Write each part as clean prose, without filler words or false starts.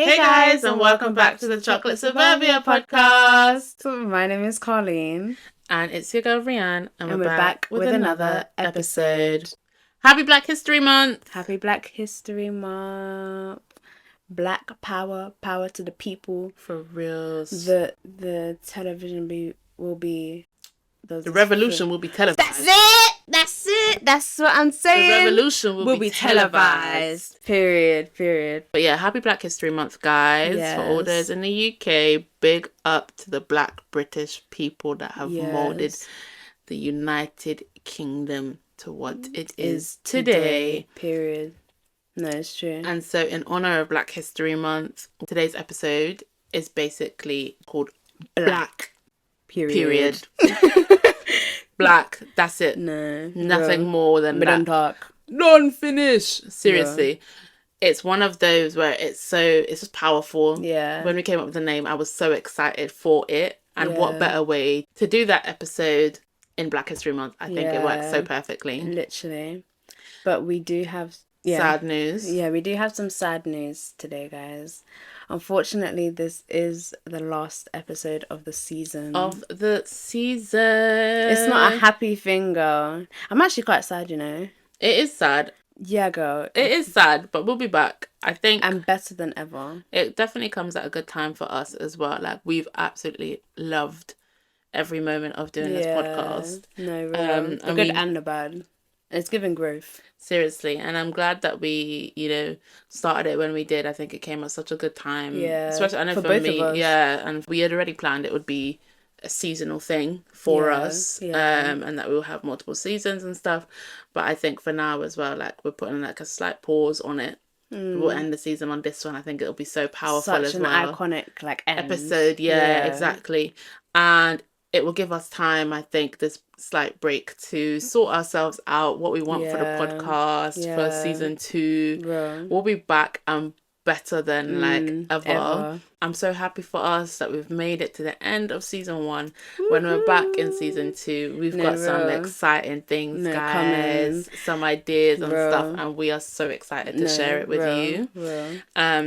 Hey guys, and welcome back to the Chocolate Suburbia podcast. My name is Colleen. And it's your girl Rianne, and we're back with another episode. Happy Black History Month! Happy Black History Month. Black power, power to the people. For reals. The television will be... The revolution will be televised. That's it. That's what I'm saying. The revolution will be televised. Period. But yeah, happy Black History Month, guys. Yes. For all those in the UK, big up to the Black British people that have molded the United Kingdom to what it is today. Period. No, it's true. And so in honour of Black History Month, today's episode is basically called Black. Period. Black, that's it. No. Nothing more than that. Don't talk. Non-finish. Seriously. It's one of those where it's just powerful. Yeah. When we came up with the name, I was so excited for it. And what better way to do that episode in Black History Month? I think it works so perfectly. Literally. But we do have... sad news. Yeah, we do have some sad news today, guys. Unfortunately, this is the last episode of the season. It's not a happy thing, girl. I'm actually quite sad, you know. It is sad. Yeah, girl. It is sad, but we'll be back. I think... And better than ever. It definitely comes at a good time for us as well. Like, we've absolutely loved every moment of doing this podcast. No, real. The good and the bad. It's given growth. Seriously. And I'm glad that we, started it when we did. I think it came at such a good time. Yeah. Especially, I know for both me. Of us. Yeah. And we had already planned it would be a seasonal thing for us. Yeah. And that we'll have multiple seasons and stuff. But I think for now as well, like, we're putting like a slight pause on it. We'll end the season on this one. I think it'll be so powerful as well. Such an iconic, end. Episode. Yeah, exactly. And it will give us time, I think, this slight break to sort ourselves out, what we want for the podcast for season 2. Yeah. We'll be back and better than ever. I'm so happy for us that we've made it to the end of season 1. Woo-hoo. When we're back in season 2, we've got some exciting things, guys, some ideas and stuff, and we are so excited to share it with you.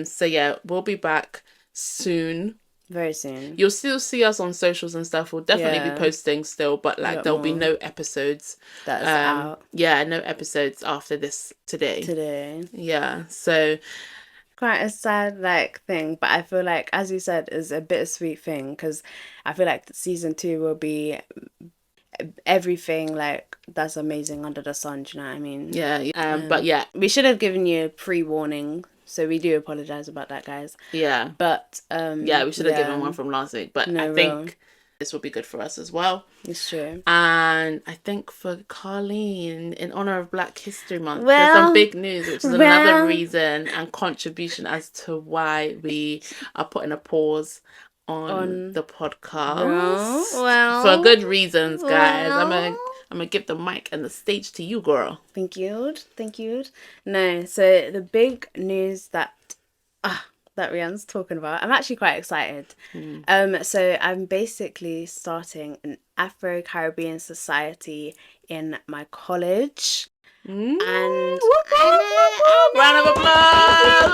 So yeah, we'll be back soon. Very soon. You'll still see us on socials and stuff. We'll definitely be posting still, but there'll be no episodes. That's out. Yeah, no episodes after this today. Yeah, so quite a sad thing, but I feel like, as you said, is a bittersweet thing because I feel like season 2 will be everything that's amazing under the sun. Do you know what I mean? Yeah. But yeah, we should have given you a pre-warning. So we do apologise about that, guys. Yeah. But we should have given one from last week. But I think this will be good for us as well. It's true. And I think for Colleen, in honour of Black History Month, there's some big news, which is another reason and contribution as to why we are putting a pause on the podcast. For good reasons, guys. I'm going to give the mic and the stage to you, girl. Thank you. No, so the big news that Rianne's talking about, I'm actually quite excited. So I'm basically starting an Afro-Caribbean society in my college. And round of applause!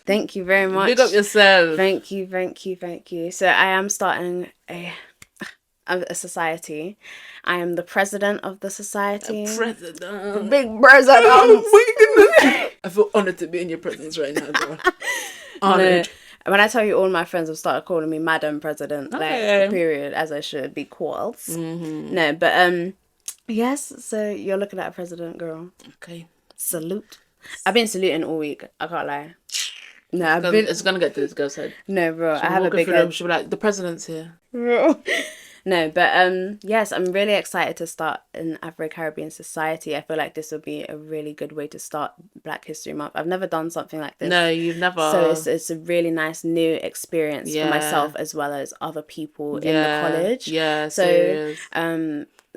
Thank you very much. Big up yourself. Thank you. So I am starting a society. I am the president of the society. President. Big president. I feel honoured to be in your presence right now, girl. Honoured. No, when I tell you, all my friends have started calling me Madam President. Period, as I should be called. Mm-hmm. No, but yes. So you're looking at a president, girl. Okay. Salute. I've been saluting all week. I can't lie. No, it's gonna get to this girl's head. No, bro, I have a big head. She'll be like, the president's here. Bro. No, but yes, I'm really excited to start an Afro-Caribbean society. I feel like this would be a really good way to start Black History Month. I've never done something like this. No, you've never. So it's a really nice new experience for myself as well as other people in the college. Yeah, so serious.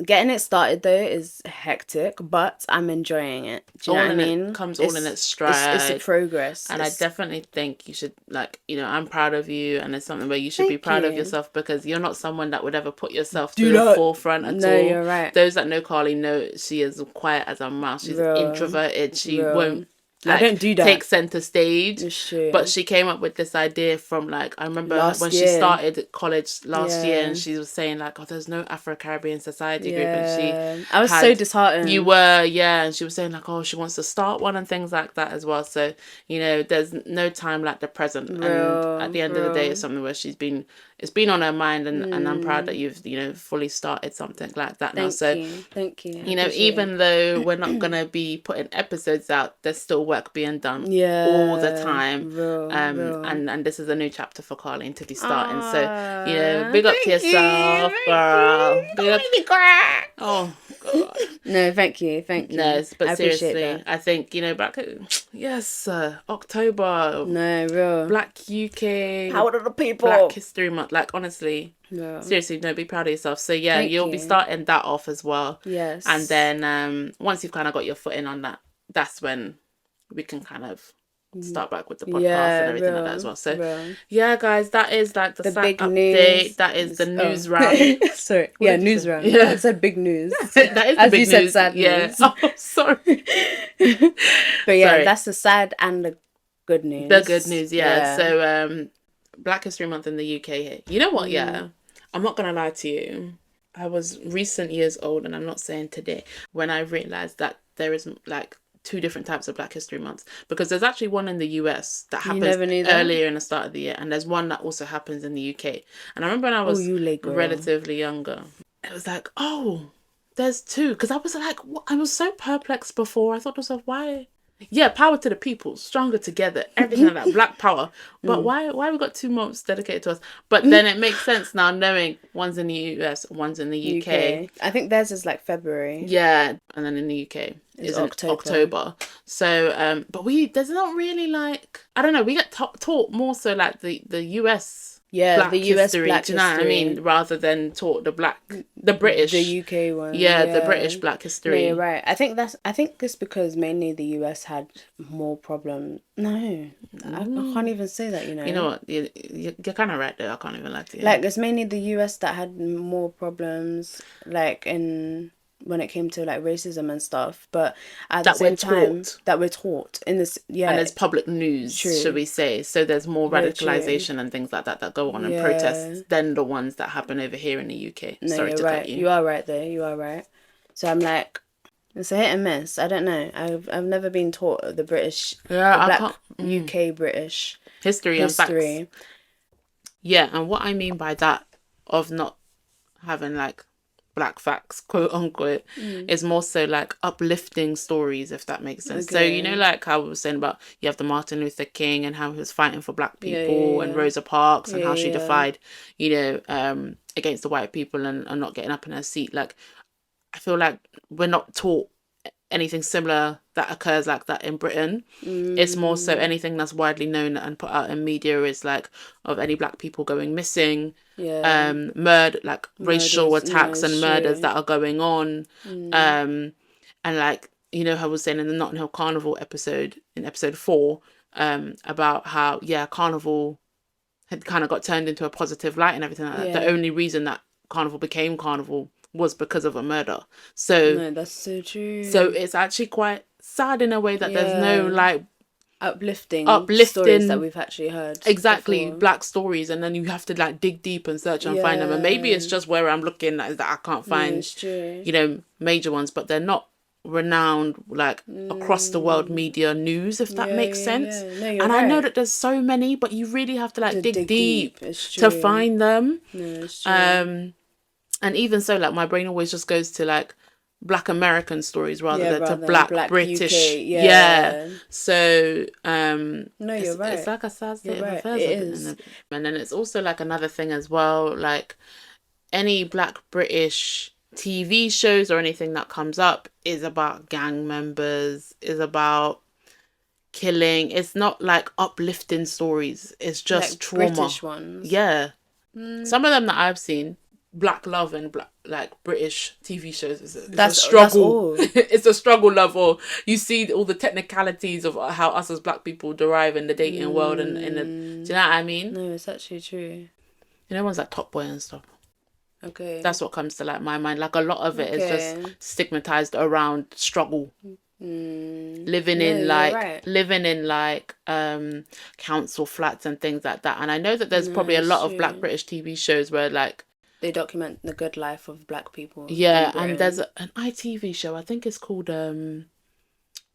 Getting it started though is hectic, but I'm enjoying it. Do you know what I mean? It comes all in its stride. It's a progress. And I definitely think you should, like, you know, I'm proud of you, and it's something where you should be proud of yourself, because you're not someone that would ever put yourself to the forefront at all. No, you're right. Those that know Carly know she is quiet as a mouse. She's introverted. She won't. Like, I don't do that. Take center stage. It's true. But she came up with this idea from, like, I remember she started college last year, and she was saying, like, oh, there's no Afro-Caribbean society group, and I was so disheartened. You were, and she was saying, like, oh, she wants to start one and things like that as well. So, you know, there's no time like the present. And at the end of the day, it's something where it's been on her mind, and I'm proud that you've, you know, fully started something like that now. So thank you. You know, even though we're not gonna be putting episodes out, there's still work being done all the time. And this is a new chapter for Carlene to be starting. So, you know, big up to yourself, girl. Big up. Oh God. No, thank you. No, but seriously, I think, you know, October. No, real. Black UK. Power to the people. Black History Month. Like, honestly. Yeah. Seriously, no, be proud of yourself. So yeah, you'll be starting that off as well. Yes. And then once you've kind of got your foot in on that, that's when we can kind of start back with the podcast and everything like that as well. So yeah, guys, that is like the big update. News. That is the news round. Sorry. Yeah, news round. Yeah. I said big news. That is the as big you news. Said sad yeah. news. Oh, sorry. But yeah, that's the sad and the good news. The good news, yeah. So Black History Month in the UK here. You know what, yeah? I'm not going to lie to you. I was recent years old, and I'm not saying today, when I realised that there is like 2 different types of Black History Months, because there's actually one in the US that happens earlier in the start of the year, and there's one that also happens in the UK. And I remember when I was relatively younger, it was like, oh, there's 2, because I was like, what? I was so perplexed before. I thought to myself, why? Yeah, power to the people, stronger together, everything like that, Black power. But why we got 2 months dedicated to us? But then it makes sense now, knowing one's in the US, one's in the UK. I think theirs is like February. Yeah, and then in the UK is October. So, but there's not really like, I don't know, we get taught more so like the US. Yeah, Black the US history, Black do you know what I mean? Rather than taught the British. The UK one. Yeah, the British Black history. No, you're right. I think it's because mainly the US had more problems. No, I can't even say that, you know. You know what? You're kind of right there. I can't even lie to you. Like, it's mainly the US that had more problems, like, when it came to like racism and stuff, but at the same time that we're taught in this, and there's public news, should we say? So there's more radicalization and things like that go on and protests than the ones that happen over here in the UK. No, Sorry you're to right. cut you. You are right there. You are right. So I'm like, it's a hit and miss. I don't know. I've never been taught the British, Black UK British history and facts. Yeah, and what I mean by that of not having like Black facts, quote unquote, is more so like uplifting stories, if that makes sense. So, you know, like how we were saying about, you have the Martin Luther King and how he was fighting for Black people, and Rosa Parks and how she defied, you know, against the white people and not getting up in her seat. Like, I feel like we're not taught anything similar that occurs like that in Britain. It's more so anything that's widely known and put out in media is like of any Black people going missing, murder, like racial attacks and murders that are going on, and like, you know, how I was saying in the Notting Hill Carnival episode, in episode 4, about how Carnival had kind of got turned into a positive light and everything like that. The only reason that Carnival became Carnival was because of a murder. So no, that's so true. So it's actually quite sad in a way that there's no like uplifting stories that we've actually heard. Exactly, before. Black stories, and then you have to like dig deep and search and find them. And maybe it's just where I'm looking that I can't find, you know, major ones, but they're not renowned like across the world media news, if that makes sense. No, and right. I know that there's so many, but you really have to like dig deep to find them. No, it's true. And even so, like, my brain always just goes to like Black American stories rather than Black British. UK, So no, you're right. It's like a sad state of affairs. It is. And then it's also like another thing as well, like any Black British TV shows or anything that comes up is about gang members, is about killing. It's not like uplifting stories. It's just like trauma. British ones. Yeah. Some of them that I've seen black love and black, like British TV shows. It's a struggle. It's a struggle love, or you see all the technicalities of how us as black people derive in the dating world, and in the, do you know what I mean? No, it's actually true. You know, ones like Top Boy and stuff. Okay. That's what comes to like my mind. Like a lot of it is just stigmatized around struggle. Living in council flats and things like that. And I know that there's probably a lot of black British TV shows where like they document the good life of black people. Yeah, and there's an ITV show, I think it's called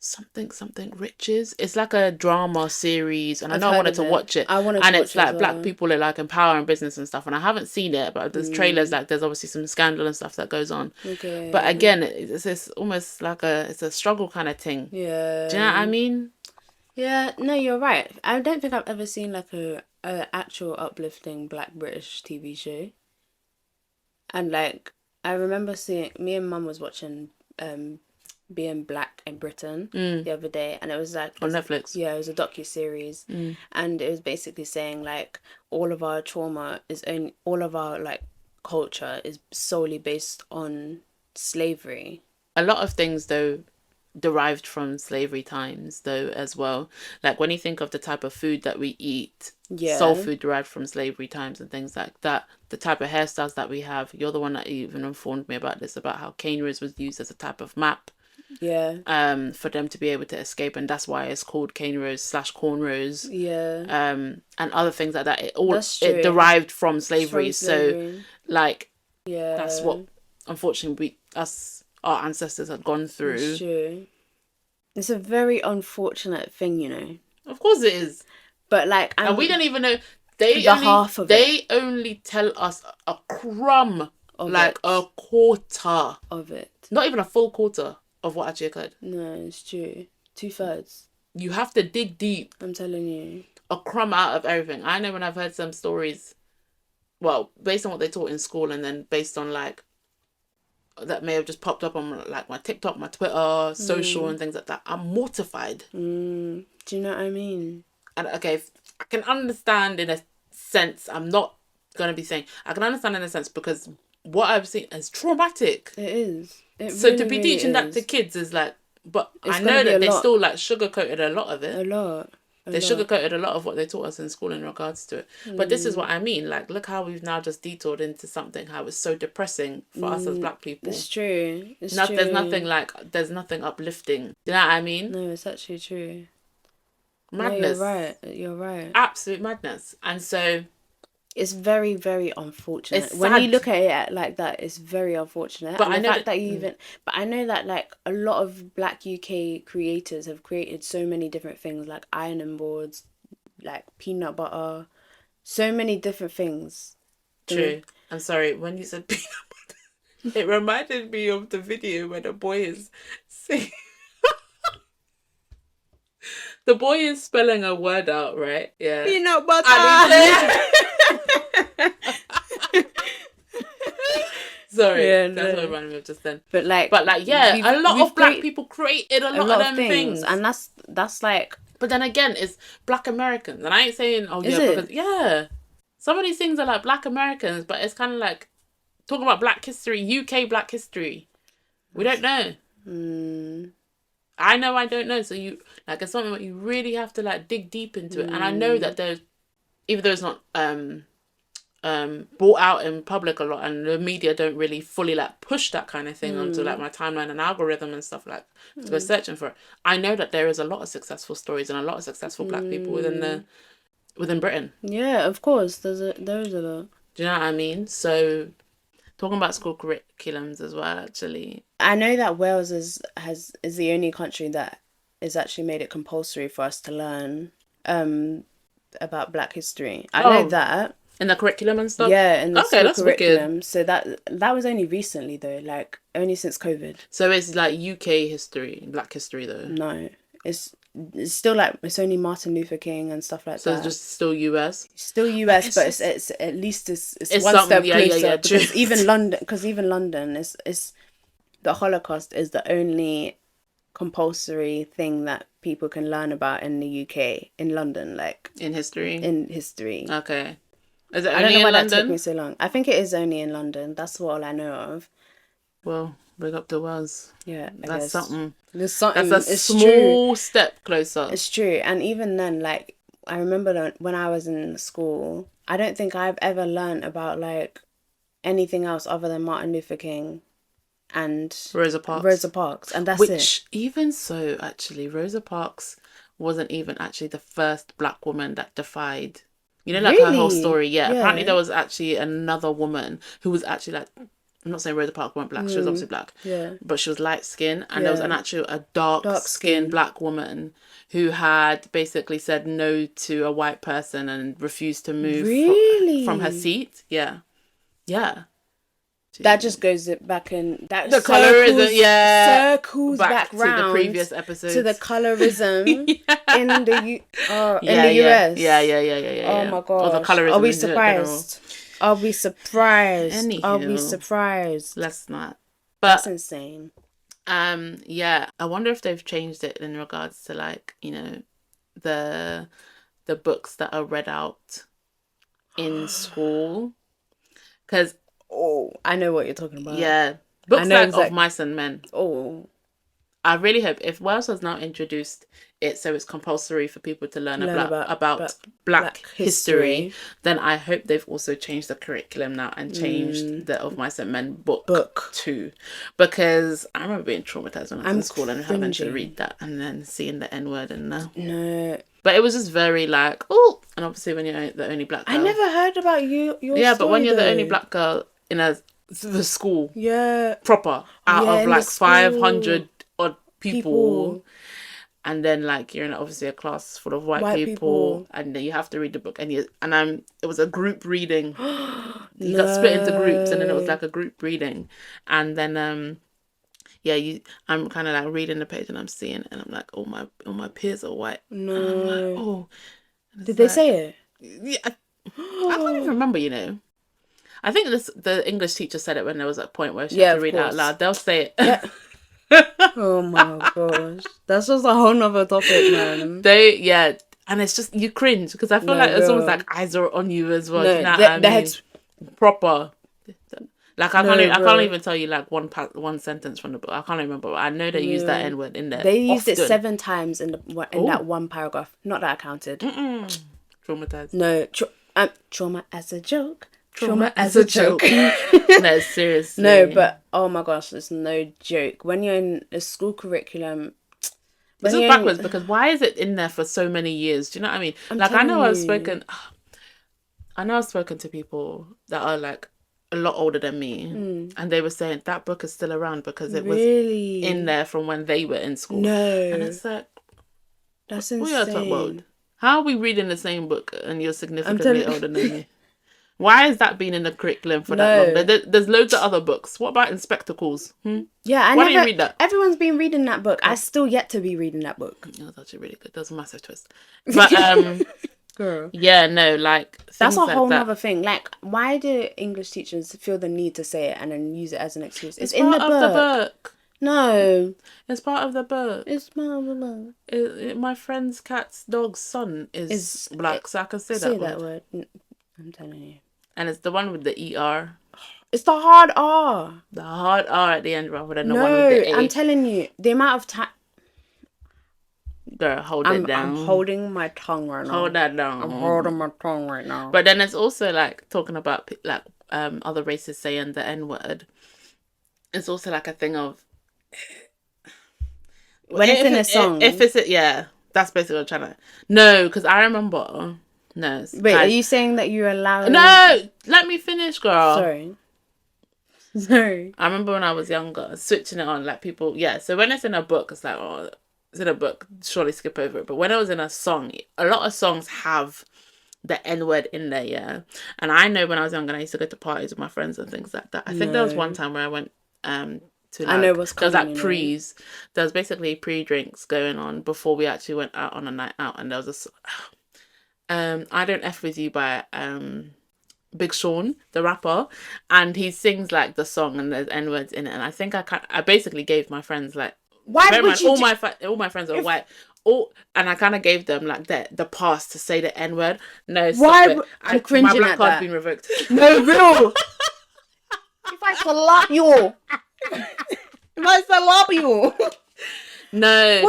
something Riches. It's like a drama series, and I know I wanted to watch it. And it's like black people are like empowering business and stuff, and I haven't seen it, but there's trailers, like there's obviously some scandal and stuff that goes on. Okay. But again, it's almost like it's a struggle kind of thing. Yeah. Do you know what I mean? Yeah, no, you're right. I don't think I've ever seen like a actual uplifting black British TV show. And like I remember seeing, me and Mum was watching Being Black in Britain the other day, and it was like on Netflix. Yeah, it was a docu-series, and it was basically saying like all of our trauma is all of our like culture is solely based on slavery. A lot of things though derived from slavery times though as well. Like when you think of the type of food that we eat, soul food derived from slavery times and things like that. The type of hairstyles that we have. You're the one that even informed me about this, about how cane rows was used as a type of map. Yeah. For them to be able to escape, and that's why it's called cane rows / cornrows. Yeah. And other things like that. It derived from slavery. So like, yeah, that's what unfortunately our ancestors had gone through. That's true. It's a very unfortunate thing, you know. Of course it is. But like, and we don't even know. They only tell us a crumb of like it. A quarter of it. Not even a full quarter of what actually occurred. No, it's true. 2/3. You have to dig deep. I'm telling you. A crumb out of everything. I know when I've heard some stories, well, based on what they taught in school, and then based on like that may have just popped up on like my TikTok, my Twitter, social and things like that. I'm mortified. Do you know what I mean? And okay, I can understand in a sense. I'm not gonna be saying I can understand in a sense, because what I've seen is traumatic. It is. So really, to be teaching that to kids is like, but I know that they still like sugarcoated a lot of it. They sugarcoated a lot of what they taught us in school in regards to it. But this is what I mean. Like, look how we've now just detoured into something, how it's so depressing for us as black people. It's true. It's true. There's nothing uplifting. Do you know what I mean? No, it's actually true. Madness. No, you're right. Absolute madness. And so it's very, very unfortunate. When you look at it like that, it's very unfortunate. But I know that like a lot of black UK creators have created so many different things, like ironing boards, like peanut butter, so many different things. True. I'm sorry, when you said peanut butter, it reminded me of the video where the boy is singing. The boy is spelling a word out, right? Yeah. Peanut butter. Sorry, that's what reminded me of just then. But yeah, a lot of black people created a lot of them things. And that's like. But then again, it's black Americans, and I ain't saying because some of these things are like black Americans, but it's kind of like talking about black history, UK black history. We don't know. I know I don't know. So it's something that you really have to like dig deep into it. And I know that there's, even though it's not brought out in public a lot, and the media don't really fully like push that kind of thing onto like my timeline and algorithm and stuff, like to go searching for it. I know that there is a lot of successful stories and a lot of successful black people within Britain. Yeah, of course. There's a lot. Do you know what I mean? So talking about school curriculums as well, actually. I know that Wales is the only country that has actually made it compulsory for us to learn about Black history. I know that. In the curriculum and stuff? Yeah, in the school curriculum. Wicked. So that was only recently though, like only since COVID. So it's like UK history, Black history though? No, it's still like, it's only Martin Luther King and stuff like that. So it's just still US? Still US, but it's at least it's one step closer. Yeah, because even London, is the Holocaust is the only compulsory thing that people can learn about in the UK, in London, like in history. Okay. Is it I don't only know why in that took London? me so long. I think it is only in London. That's all I know of. Well, big up to Wells. Yeah, I That's guess. something. There's something. That's a It's small true. step closer. It's true. And even then, like, I remember that when I was in school, I don't think I've ever learned about, like, anything else other than Martin Luther King and Rosa Parks. Rosa Parks. And that's Which, even so, actually, Rosa Parks wasn't even actually the first black woman that defied. You know, like her whole story. Yeah, apparently there was actually another woman who was actually like, I'm not saying Rosa Parks weren't black. She was obviously black. Yeah. But she was light skinned, and there was a dark skinned black woman who had basically said no to a white person and refused to move from her seat. Yeah. Yeah. That just goes back in that the colorism, circles back round to the previous episodes, to the colorism in the in the US. Yeah. Oh my god! Or the colorism. Are we surprised? Are we surprised? Anywho, are we surprised? Let's not. But that's insane. Yeah. I wonder if they've changed it in regards to, like, you know, the books that are read out in school, because. Oh, I know what you're talking about. Yeah. Books like Of Mice and Men. Oh. I really hope, if Wales has now introduced it so it's compulsory for people to learn about black history, then I hope they've also changed the curriculum now and changed the Of Mice and Men book too. Because I remember being traumatized when I was in school and having to read that and then seeing the N-word and No. But it was just very like, oh, and obviously when you're the only black girl. I never heard about your yeah, story, but when you're though. the only black girl in the school, proper, out of like 500 odd people, and then like you're in obviously a class full of white people, and then you have to read the book, and it was a group reading. You got split into groups, and then it was like a group reading, and then I'm kind of like reading the page and I'm seeing it, and I'm like, all my peers are white. No. And I'm like, oh. Did they say it? Yeah, I can't even remember, you know. I think the English teacher said it when there was a point where she had to read it out loud. They'll say it. Yeah. Oh my gosh. That's just a whole nother topic, man. And it's just, you cringe, because I feel like it's almost like eyes are on you as well. You know what I mean? Head's proper. Like I can't even tell you like one sentence from the book. I can't remember. But I know they use that N-word in there. They used it 7 times in that one paragraph. Not that I counted. Traumatized. No, trauma as a joke. Trauma as a joke. No, seriously. No, but oh my gosh, it's no joke. When you're in a school curriculum, this is backwards, because why is it in there for so many years? Do you know what I mean? I know I've spoken to people that are like a lot older than me, and they were saying that book is still around because it was in there from when they were in school. No, and it's like, that's insane. How are we reading the same book and you're significantly older than me? Why has that been in the curriculum for that long? There's loads of other books. What about In Spectacles? Yeah, why don't you read that? Everyone's been reading that book. I still yet to be reading that book. Oh, that's actually really good. That's a massive twist. But girl, yeah, no, like that's a whole other thing. Like, why do English teachers feel the need to say it and then use it as an excuse? It's in the book. No, it's part of the book. It's part of the book. My friend's cat's dog's son is black, so I can say that word. I'm telling you. And it's the one with the ER. It's the hard R. The hard R at the end rather than the one with the A. I'm telling you, the amount of time. Girl, hold it down. I'm holding my tongue right now. Hold that down. I'm holding my tongue right now. But then it's also like talking about like other races saying the N-word. It's also like a thing of when it's in a song. That's basically what I'm trying to. No, because I remember. No. Wait, are you saying that you're allowing? No, let me finish, girl. Sorry. I remember when I was younger, switching it on, like people. Yeah, so when it's in a book, it's like, oh, it's in a book, surely skip over it. But when it was in a song, a lot of songs have the N-word in there, yeah. And I know when I was younger, I used to go to parties with my friends and things like that. I think there was one time where I went to like, I know what's coming. There was like pre's. There was basically pre-drinks going on before we actually went out on a night out, and there was I Don't F With You by Big Sean, the rapper, and he sings like the song and there's N-words in it, and I think I basically gave my friends like, why would you all my friends are white, and I kind of gave them like the pass to say the N-word. No, Why? stop it. I'm cringing my black at card's that. been revoked. No, real. If I slap you. If I slap you. No.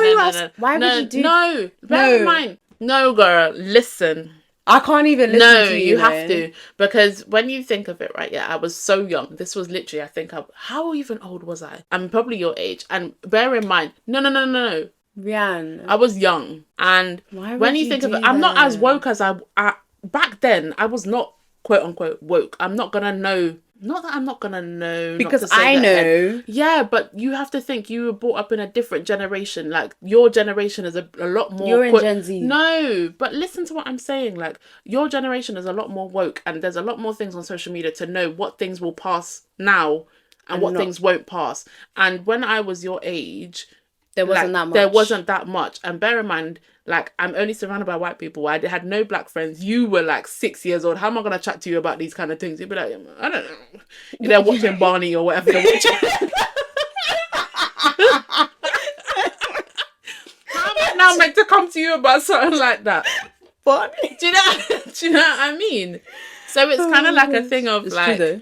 Why would you do? No, bear in mind. No, girl, listen. I can't even listen to you. You have to, because when you think of it, right? Yeah, I was so young. This was literally, I think, how even old was I? I'm probably your age. And bear in mind, no. Rianne, I was young, and when you think of it, I'm not as woke as I back then. I was not quote unquote woke. I'm not gonna know. Not that I'm not gonna know, because I know. Yeah, but you have to think you were brought up in a different generation. Like your generation is a lot more. You're in Gen Z. No, but listen to what I'm saying. Like your generation is a lot more woke, and there's a lot more things on social media to know what things will pass now and what things won't pass. And when I was your age, there wasn't that much. There wasn't that much. And bear in mind, like, I'm only surrounded by white people. I had no black friends. You were like 6 years old. How am I going to chat to you about these kind of things? You'd be like, I don't know. They're watching Barney or whatever they're watching. How am I now meant to come to you about something like that? Barney? Do you know what I mean? So it's kind of like a thing of it's like... True,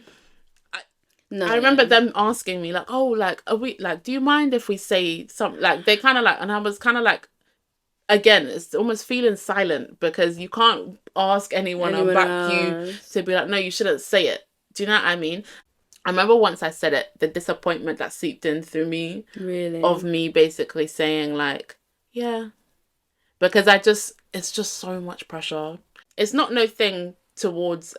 no. I remember them asking me, like, oh, like, are we, like, do you mind if we say something? Like, they kind of like, and I was kind of like, again, it's almost feeling silent because you can't ask anyone or back you to be like, no, you shouldn't say it. Do you know what I mean? I remember once I said it, the disappointment that seeped in through me. Really? Of me basically saying like, yeah. Because it's just so much pressure. It's not no thing towards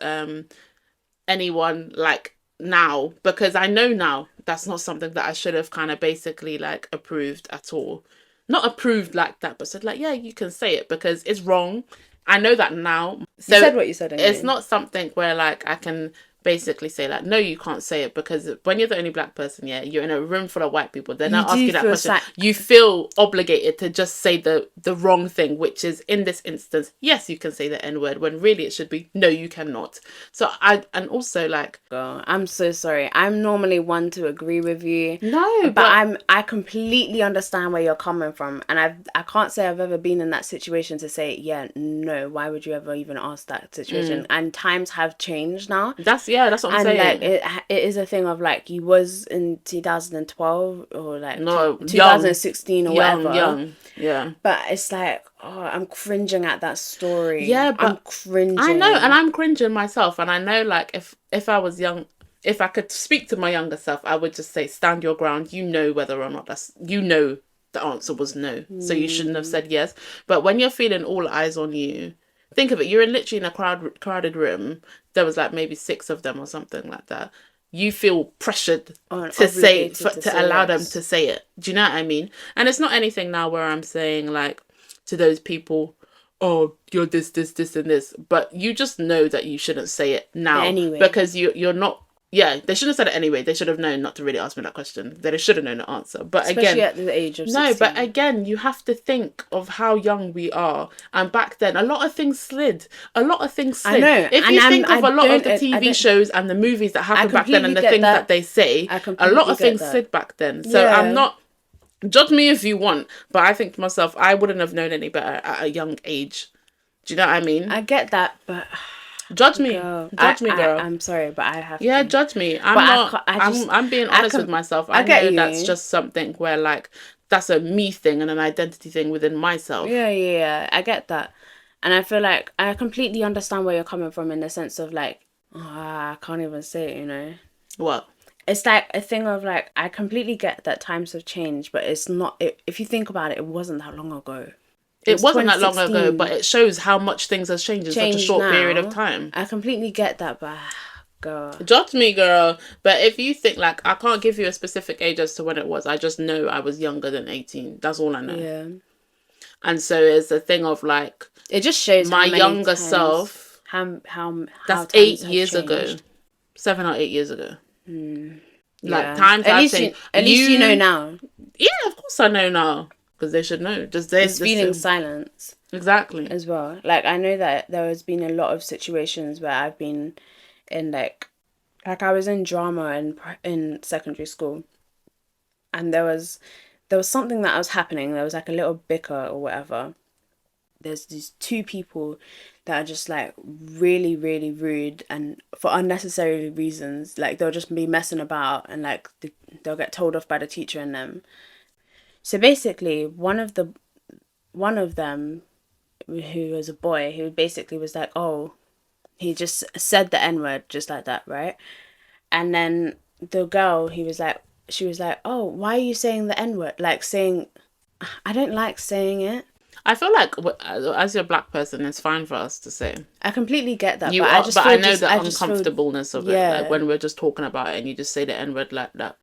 anyone like now, because I know now that's not something that I should have kind of basically like approved at all. Not approved like that, but said like, yeah, you can say it because it's wrong. I know that now. So you said what you said. Anyway. It's not something where like I can basically say like, no, you can't say it, because when you're the only black person, yeah, you're in a room full of white people, they're not asking that question. You feel obligated to just say the wrong thing, which is in this instance, yes, you can say the N-word, when really it should be, no, you cannot. So and also like, girl, I'm so sorry. I'm normally one to agree with you. No, but I completely understand where you're coming from, and I can't say I've ever been in that situation to say, yeah, no, why would you ever even ask that situation? And times have changed now. That's what I'm saying. Like it is a thing of like, you was in 2012 or like 2016 or whatever. Young, yeah. But it's like, oh, I'm cringing at that story. Yeah, but I'm cringing. I know, and I'm cringing myself, and I know like if I was young, if I could speak to my younger self, I would just say, stand your ground. You know whether or not the answer was no, so you shouldn't have said yes. But when you're feeling all eyes on you, think of it, you're literally in a crowded room. There was like maybe 6 of them or something like that. You feel pressured to say, to allow them to say it. Do you know what I mean? And it's not anything now where I'm saying like to those people, oh, you're this, and this. But you just know that you shouldn't say it now. Anyway. Because you're not... Yeah, they should have said it anyway. They should have known not to really ask me that question. They should have known the answer. But especially again, at the age of 16. No, but again, you have to think of how young we are. And back then, a lot of things slid. I know. If you think of a lot of the TV shows and the movies that happened back then and the things that they say, a lot of things slid back then. So I'm not... Judge me if you want. But I think to myself, I wouldn't have known any better at a young age. Do you know what I mean? I get that, but... Judge me, girl. I'm sorry, but I have to. Yeah, judge me. I'm being honest with myself. I know that's just something where like that's a me thing and an identity thing within myself. Yeah, I get that, and I feel like I completely understand where you're coming from in the sense of like, I can't even say it. You know what? It's like a thing of like, I completely get that times have changed, but it's not. If you think about it, it wasn't that long ago. It wasn't that long ago, but it shows how much things has changed in such a short period of time. I completely get that, but girl. Judge me, girl. But if you think like, I can't give you a specific age as to when it was. I just know I was younger than 18. That's all I know. Yeah. And so it's a thing of like, it just shows my younger self. How that's 8 years ago, 7 or 8 years ago. Like times I've changed. At least you know now. Yeah, of course I know now. Because they should know. It's feeling silence. Exactly. As well. Like, I know that there has been a lot of situations where I've been in, like I was in drama in secondary school. And there was there was something that was happening. There was like a little bicker or whatever. There's these two people that are just like really, really rude and for unnecessary reasons. Like they'll just be messing about and like they'll get told off by the teacher and them. So basically, one of them, who was a boy, who basically was like, oh, he just said the N-word just like that, right? And then the girl, she was like, oh, why are you saying the N-word? Like saying, I don't like saying it. I feel like as a black person, it's fine for us to say. I completely get that, but I know the uncomfortableness of it, like when we're just talking about it and you just say the N-word like that.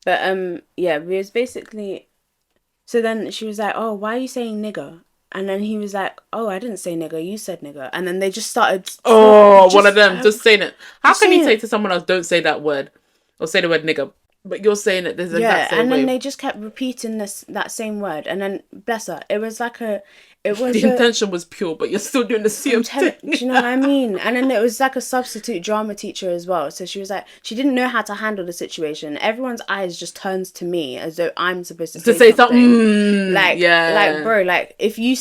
But yeah, it was basically. So then she was like, "Oh, why are you saying nigger?" And then he was like, "Oh, I didn't say nigger, you said nigger." And then they just started. One of them just saying it. How can you say to someone else, "Don't say that word," or say the word nigger? But you're saying it this exact same way. Yeah, and then they just kept repeating that same word. And then, bless her, it was like the intention was pure, but you're still doing the same thing. Do you know what I mean? And then it was like a substitute drama teacher as well. So she was like, she didn't know how to handle the situation. Everyone's eyes just turns to me as though I'm supposed to say something. Like, bro, like if you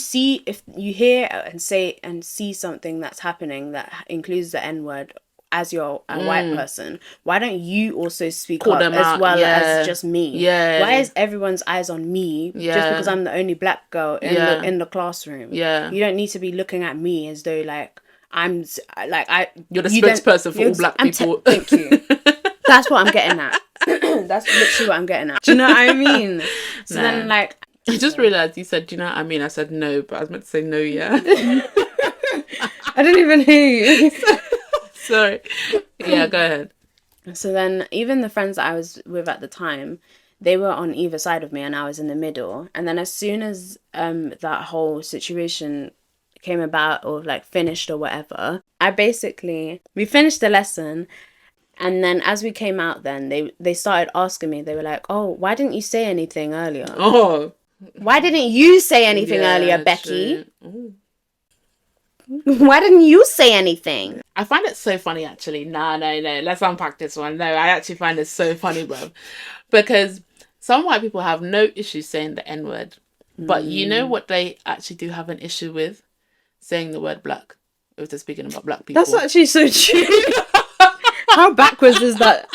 hear and see something that's happening that includes the N-word, as you're a white person, why don't you also speak up as well as just me? Yeah. Why is everyone's eyes on me just because I'm the only black girl in the classroom? Yeah. You don't need to be looking at me as though like I'm like you're the spokesperson for all black people. Thank you. That's what I'm getting at. That's literally what I'm getting at. Do you know what I mean? So then like I just realised you said, do you know what I mean? I said no, but I was meant to say no, yeah. I didn't even hear you. Sorry. Yeah, go ahead. So then even the friends that I was with at the time, they were on either side of me and I was in the middle. And then as soon as that whole situation came about or like finished or whatever, we finished the lesson. And then as we came out then, they started asking me, they were like, oh, why didn't you say anything earlier? Oh. Why didn't you say anything earlier, Becky? Why didn't you say anything? I find it so funny, actually. No. Let's unpack this one. No, I actually find it so funny, bro. Because some white people have no issue saying the N-word. But you know what they actually do have an issue with? Saying the word black. If they're speaking about black people. That's actually so true. How backwards is that?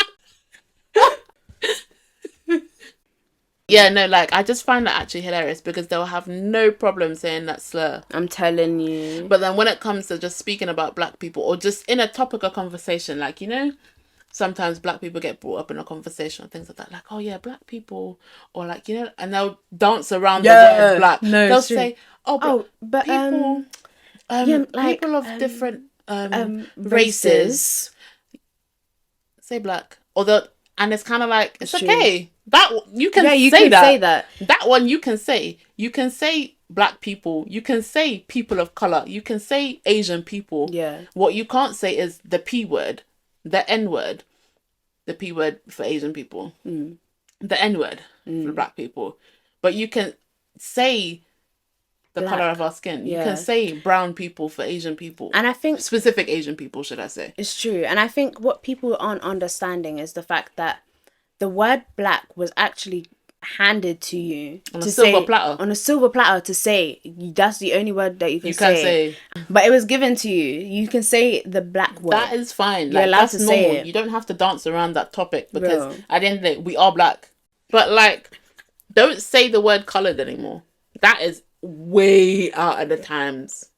Yeah, no, like, I just find that actually hilarious because they'll have no problem saying that slur. I'm telling you. But then when it comes to just speaking about black people or just in a topic of conversation, like, you know, sometimes black people get brought up in a conversation and things like that. Like, oh, yeah, black people. Or like, you know, and they'll dance around the word black. No, they'll say, but people, people of different races say black. And it's kind of like, it's okay. That you can say that. That one you can say. You can say black people. You can say people of color. You can say Asian people. Yeah. What you can't say is the P word, the N word, the P word for Asian people, the N word for black people. But you can say the color of our skin. You can say brown people for Asian people. And I think specific Asian people, should I say? It's true. And I think what people aren't understanding is the fact that the word black was actually handed to you on a silver platter to say that's the only word that you can say. But it was given to you. You can say the black word. That is fine. You're allowed to say it. You don't have to dance around that topic because at the end of the day, we are black. But like, don't say the word coloured anymore. That is way out of the times.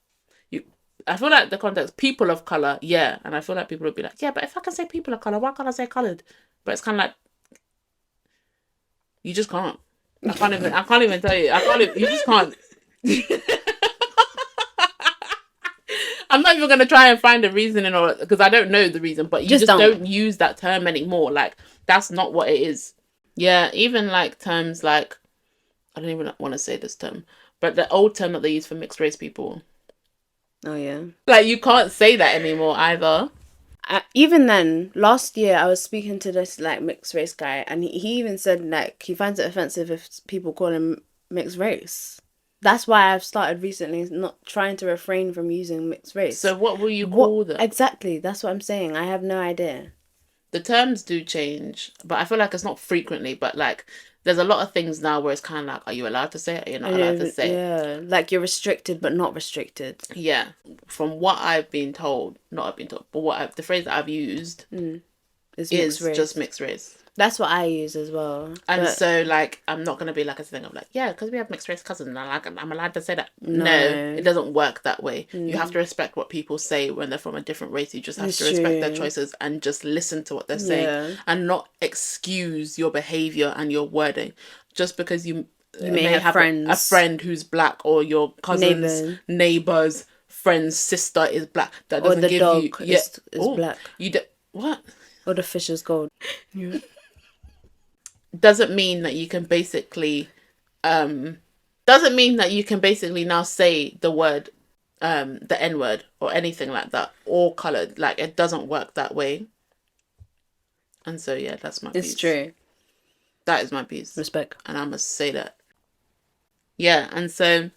I feel like the context, people of colour, yeah. And I feel like people would be like, yeah, but if I can say people of colour, why can't I say coloured? But it's kind of like, you just can't. I can't even tell you. You just can't. I'm not even going to try and find a reason because I don't know the reason, but you just don't use that term anymore. Like, that's not what it is. Yeah, even like terms like, I don't even want to say this term, but the old term that they use for mixed race people. Oh, yeah. Like, you can't say that anymore either. Even then, last year, I was speaking to this, like, mixed race guy, and he even said, like, he finds it offensive if people call him mixed race. That's why I've started recently not trying to refrain from using mixed race. So what will you call them? Exactly, that's what I'm saying. I have no idea. The terms do change, but I feel like it's not frequently, but, like, there's a lot of things now where it's kind of like, are you allowed to say it? Are you not allowed to say it? Yeah, like you're restricted but not restricted. Yeah. From what I've been told, not I've been told, but the phrase that I've used is just mixed race. That's what I use as well. And so, like, I'm not going to be like a thing of like, yeah, because we have mixed race cousins, and I'm allowed to say that. No, it doesn't work that way. You have to respect what people say when they're from a different race. You just have to respect their choices and just listen to what they're saying and not excuse your behaviour and your wording. Just because you may have a friend who's black, or your cousin's neighbour's friend's sister is black. That doesn't give you... is black. What? Or the fish is gold. Doesn't mean that you can basically now say the word the N-word or anything like that, or coloured. Like, it doesn't work that way. And so yeah, that's my piece. It's true. That is my piece. Respect. And I must say that. Yeah, and so,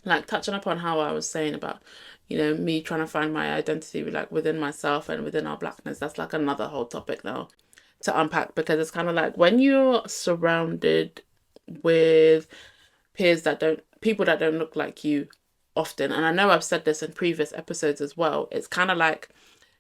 like, touching upon how I was saying about, you know, me trying to find my identity, like, within myself and within our blackness, that's like another whole topic now to unpack, because it's kind of like when you're surrounded with people that don't look like you often, and I know I've said this in previous episodes as well, it's kind of like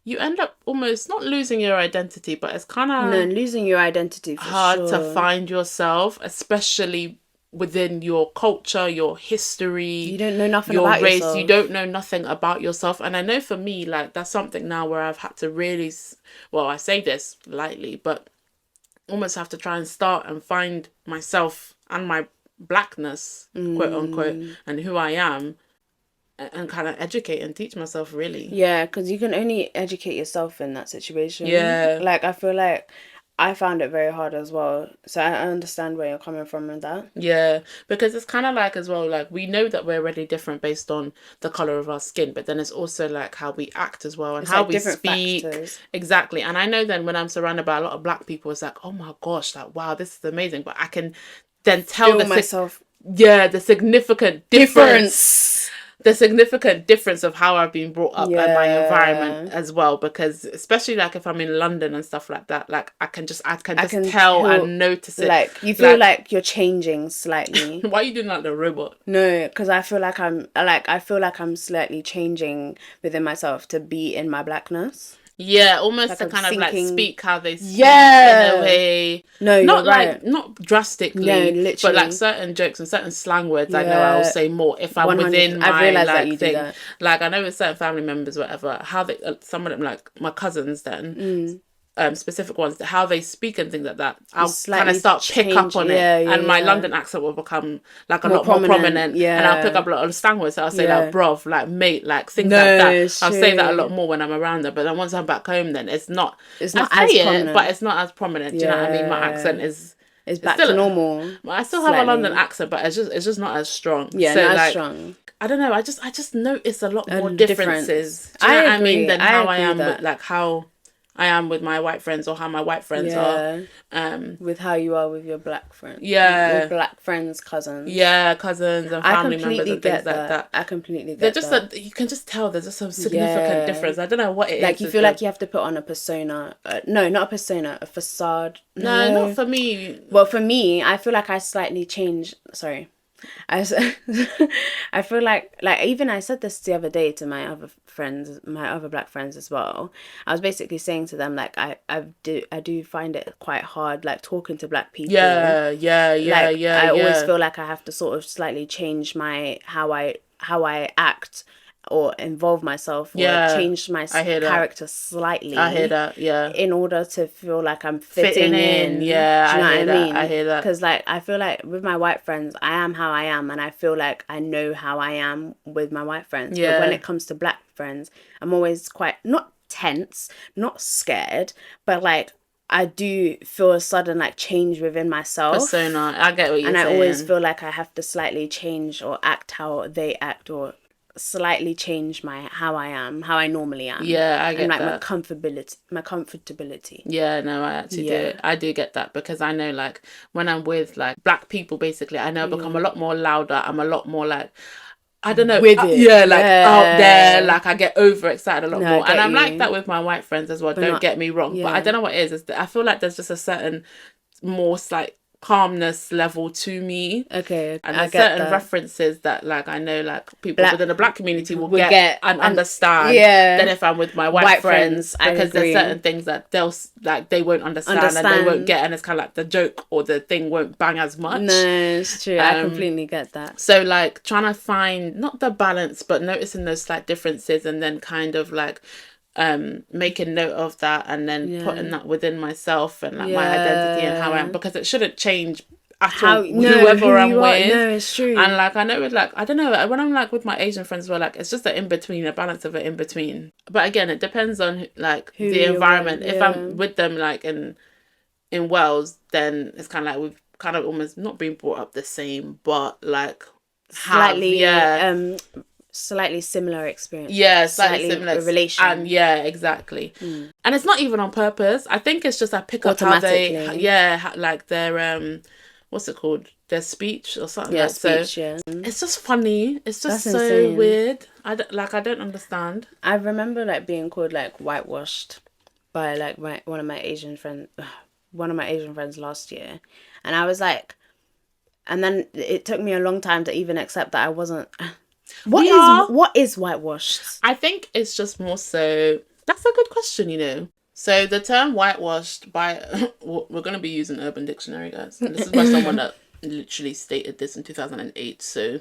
you end up almost not losing your identity, but it's kind of losing your identity for hard to find yourself, especially within your culture, your history. You don't know nothing about race. Yourself. You don't know nothing about yourself. And I know for me, like, that's something now where I've had to really, well, I say this lightly, but almost have to try and start and find myself and my blackness, quote unquote, and who I am, and kind of educate and teach myself, really. Yeah, because you can only educate yourself in that situation. Yeah. Like, I feel like I found it very hard as well. So I understand where you're coming from in that. Yeah, because it's kind of like, as well, like, we know that we're really different based on the colour of our skin, but then it's also like how we act as well, and how we speak. Factors. Exactly. And I know then when I'm surrounded by a lot of black people, it's like, oh my gosh, like, wow, this is amazing. But I can then tell the significant difference. The significant difference of how I've been brought up and my environment as well, because especially like if I'm in London and stuff like that, like I can just tell and notice it. Like, you feel like you're changing slightly. Why are you doing like the robot? No, because I feel like I'm slightly changing within myself to be in my blackness. Yeah, almost like to kind of like speak how they speak in a way. No, not like right. Not drastically, literally. But like certain jokes and certain slang words, I know I'll say more if I'm 100. Within my like thing. Like, I know with certain family members, whatever, how they some of them, like my cousins, then. Specific ones, how they speak and things like that, I'll kind of start pick up on it, and my London accent will become like a lot more prominent, and I'll pick up a lot of slang words. So I'll say like bruv, like mate, like things like that. I'll say that a lot more when I'm around there, but then once I'm back home, then it's not as prominent, but it's not as prominent. Do you know what I mean? My accent is back to normal. I still have a London accent, but it's just not as strong. Yeah, so, not like, as strong. I don't know. I just notice a lot more differences. Do you know what I mean? Than how I am with, like, how I am with my white friends, or how my white friends are. With how you are with your black friends. Yeah. With black friends, cousins. Yeah, cousins and family members and things like that. I completely get that. You can just tell there's just some significant difference. I don't know what it is. Like, you feel like you have to put on a persona. No, not a persona, a facade. No, not for me. Well, for me, I feel like I slightly changed. Sorry. I feel like even I said this the other day to my other friends, my other black friends as well. I was basically saying to them, like, I do find it quite hard, like, talking to black people. Yeah. I always feel like I have to sort of slightly change my how I act or involve myself, or change my character slightly. I hear that, yeah. In order to feel like I'm fitting in. Yeah, do you know what I mean? I hear that. Because, like, I feel like with my white friends, I am how I am, and I feel like I know how I am with my white friends. Yeah. But when it comes to black friends, I'm always quite, not tense, not scared, but, like, I do feel a sudden, like, change within myself. Persona, I get what you're saying. And I always feel like I have to slightly change or act how they act, or slightly change how I am, how I normally am. Yeah, I get and, like, that. my comfortability. Yeah, no, I actually do. I do get that, because I know, like, when I'm with, like, black people, basically, I know I become a lot more louder. I'm a lot more, like, I don't know. With it. Yeah, like, out there, like, I get overexcited a lot more. And I'm like that with my white friends as well. Don't get me wrong. But I don't know what it is. I feel like there's just a certain more, like, calmness level to me. Okay, and there's certain references that like I know like people within the black community will get and understand. Than if I'm with my white friends, because there's certain things that they won't understand and they won't get, and it's kind of like the joke or the thing won't bang as much. No, it's true. I completely get that. So like trying to find not the balance, but noticing those slight differences, and then kind of like making note of that, and then putting that within myself and like my identity and how I am, because it shouldn't change at all whoever I'm with. No, it's true. And like I know with like I don't know, when I'm like with my Asian friends, we're like it's just an in between, a balance of an in between. But again, it depends on like the environment. If I'm with them like in Wales, then it's kind of like we've kind of almost not been brought up the same, but like slightly similar experience. Yeah, slightly similar relation. And exactly. And it's not even on purpose. I think it's just I pick up how they like their what's it called? Their speech or something like that. So it's just funny. It's just so insane. Weird. I don't understand. I remember like being called like whitewashed by like one of my Asian friends last year, and I was like, and then it took me a long time to even accept that I wasn't. What is whitewashed? I think it's just more so. That's a good question, you know. So the term whitewashed by we're going to be using Urban Dictionary, guys. And this is by someone that literally stated this in 2008. So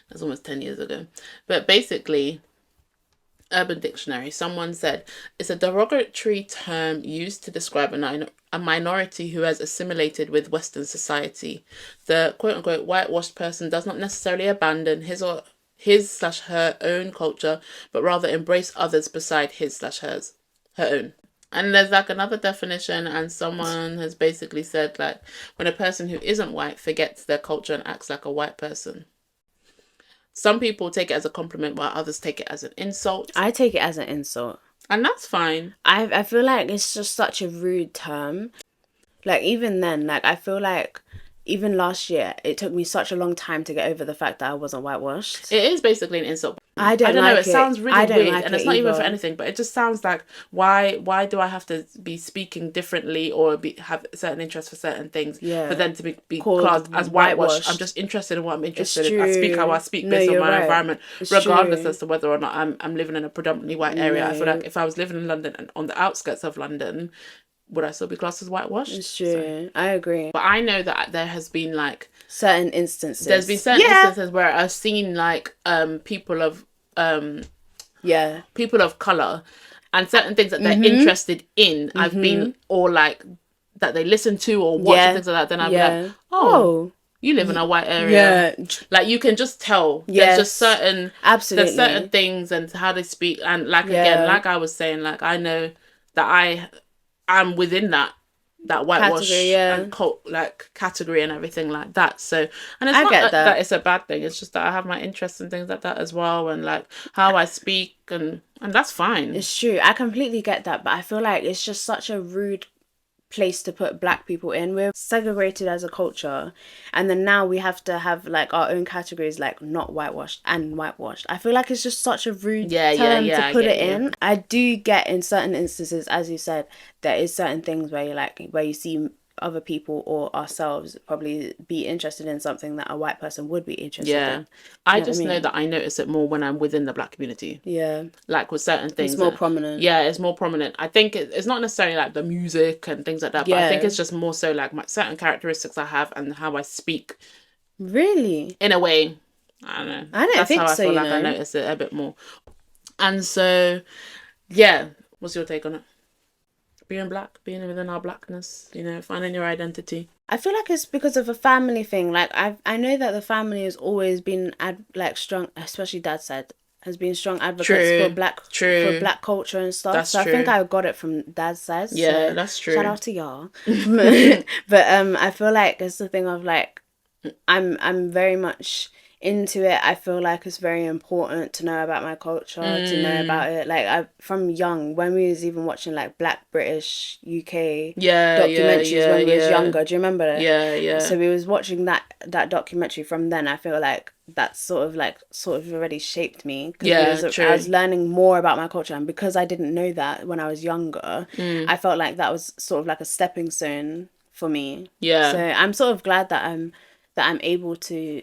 that's almost 10 years ago. But basically, Urban Dictionary, someone said it's a derogatory term used to describe a minority who has assimilated with Western society. The quote unquote whitewashed person does not necessarily abandon his/her own culture, but rather embrace others beside his/her own. And there's like another definition, and someone has basically said like when a person who isn't white forgets their culture and acts like a white person. Some people take it as a compliment while others take it as an insult. I take it as an insult. And that's fine. I feel like it's just such a rude term. Like even then, like I feel like even last year, it took me such a long time to get over the fact that I wasn't whitewashed. It is basically an insult. I don't know. It sounds really weird, and it's not even for anything. But it just sounds like why do I have to be speaking differently or have certain interests for certain things for them to be classed as whitewashed? I'm just interested in what I'm interested in. I speak how I speak based on my environment, regardless as to whether or not I'm living in a predominantly white area. I feel like if I was living in London and on the outskirts of London, would I still be classed as whitewashed? It's true. I agree. But I know that there has been like certain instances. There's been certain instances where I've seen like people of colour and certain things that they're interested in. I've been or like that they listen to or watch and things like that. Then I'll be like, oh, you live in a white area. Yeah. Like you can just tell. Yes. There's just there's certain things and how they speak, and like again, like I was saying, like I know that I'm within that whitewash and cult like category and everything like that. So, and it's not that it's a bad thing. It's just that I have my interests and things like that as well, and like how I speak, and that's fine. It's true. I completely get that, but I feel like it's just such a rude place to put black people in. We're segregated as a culture, and then now we have to have like our own categories, like not whitewashed and whitewashed. I feel like it's just such a rude term to put it in. I do get in certain instances, as you said, there is certain things where you see other people or ourselves probably be interested in something that a white person would be interested in. I just know that I notice it more when I'm within the black community. Yeah. Like with certain things. It's more prominent. Yeah, it's more prominent. I think it's not necessarily like the music and things like that, but I think it's just more so like certain characteristics I have and how I speak. Really? In a way. I don't know. I don't think so, That's how I feel like I notice it a bit more. And so, yeah. What's your take on it? Being black, being within our blackness, finding your identity. I feel like it's because of a family thing. Like I know that the family has always been strong, especially dad's side, has been strong advocates for black culture and stuff. That's true. I think I got it from dad's side. Yeah, so that's true. Shout out to y'all. But I feel like it's the thing of like I'm very much into it. I feel like it's very important to know about my culture, to know about it. Like from young, when we was even watching like Black British UK documentaries when we was younger. Do you remember that? Yeah. So we was watching that documentary from then. I feel like that sort of already shaped me. True. I was learning more about my culture, and because I didn't know that when I was younger, I felt like that was sort of like a stepping stone for me. Yeah. So I'm sort of glad that I'm able to.